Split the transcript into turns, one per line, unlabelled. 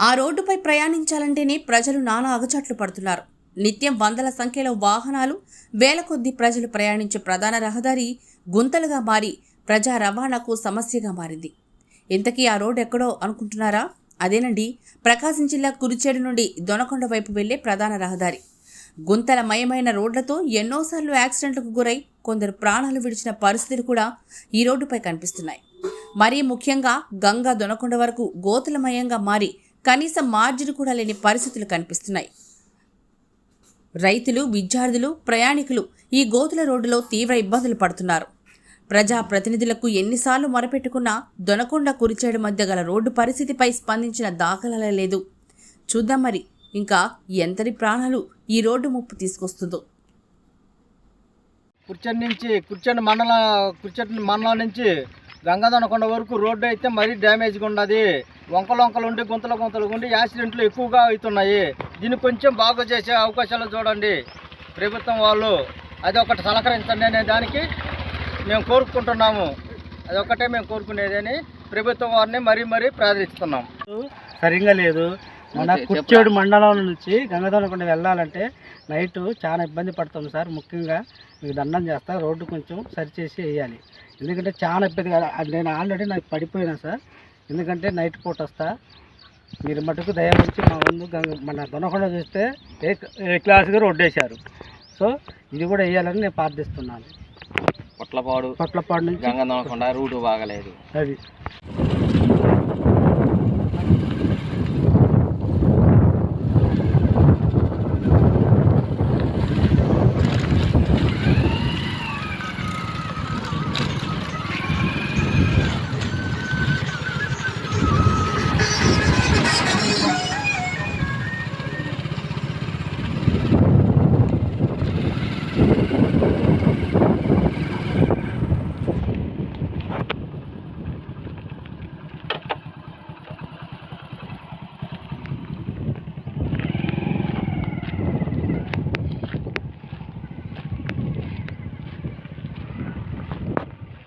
ఆ రోడ్డుపై ప్రయాణించాలంటేనే ప్రజలు నానా అగచాట్లు పడుతున్నారు. నిత్యం వందల సంఖ్యలో వాహనాలు, వేల కొద్దీ ప్రజలు ప్రయాణించే ప్రధాన రహదారి గుంతలుగా మారి ప్రజా రవాణాకు సమస్యగా మారింది. ఇంతకీ ఆ రోడ్డు ఎక్కడో అనుకుంటున్నారా? అదేనండి, ప్రకాశం జిల్లా కురిచేడు నుండి దొనకొండ వైపు వెళ్లే ప్రధాన రహదారి. గుంతలమయమైన రోడ్లతో ఎన్నోసార్లు యాక్సిడెంట్లకు గురై కొందరు ప్రాణాలు విడిచిన పరిస్థితులు కూడా ఈ రోడ్డుపై కనిపిస్తున్నాయి. మరీ ముఖ్యంగా గంగా దొనకొండ వరకు గోతులమయంగా మారి కనీసం మార్జిన్ కూడా లేని పరిస్థితులు కనిపిస్తున్నాయి. రైతులు, విద్యార్థులు, ప్రయాణికులు ఈ గోతుల రోడ్డులో తీవ్ర ఇబ్బందులు పడుతున్నారు. ప్రజా ప్రతినిధులకు ఎన్నిసార్లు మొరపెట్టుకున్నా దొనకొండ కురిచేడు మధ్య గల రోడ్డు పరిస్థితిపై స్పందించిన దాఖలాలే లేదు. చూద్దాం మరి ఇంకా ఎంతటి ప్రాణాలు ఈ రోడ్డు ముప్పు తీసుకొస్తుందో.
కుర్చేడు మండలం నుంచి గంగాదొనకొండ వరకు రోడ్డు అయితే మరీ డ్యామేజ్గా ఉన్నది. వంకలు ఉండి గుంతలు ఉండి యాక్సిడెంట్లు ఎక్కువగా అవుతున్నాయి. దీన్ని కొంచెం బాగు చేసే అవకాశాలు చూడండి ప్రభుత్వం వాళ్ళు. అది ఒకటి సలకరించండి అనే దానికి మేము కోరుకుంటున్నాము. అదొకటే మేము కోరుకునేదని ప్రభుత్వం వారిని మరీ ప్రార్థిస్తున్నాం.
సరిగ్గా లేదు. మన కుర్చేడు మండలం నుంచి గంగాదొనకొండ వెళ్ళాలంటే నైట్ చాలా ఇబ్బంది పడుతుంది సార్. ముఖ్యంగా మీకు దండం చేస్తా, రోడ్డు కొంచెం సరిచేసి వేయాలి. ఎందుకంటే చాలా ఇబ్బంది. నేను ఆల్రెడీ నాకు పడిపోయినా సార్. ఎందుకంటే నైట్ పూట వస్తా. మీరు మటుకు దయవచ్చి మా ముందు మన దొనకొండ చూస్తే ఏ క్లాస్గా రోడ్డు వేశారు. సో ఇది కూడా వేయాలని నేను ప్రార్థిస్తున్నాను.
పొట్లపాడు
నుంచి
గంగాదొనకొండ రూటు బాగలేదు.
అది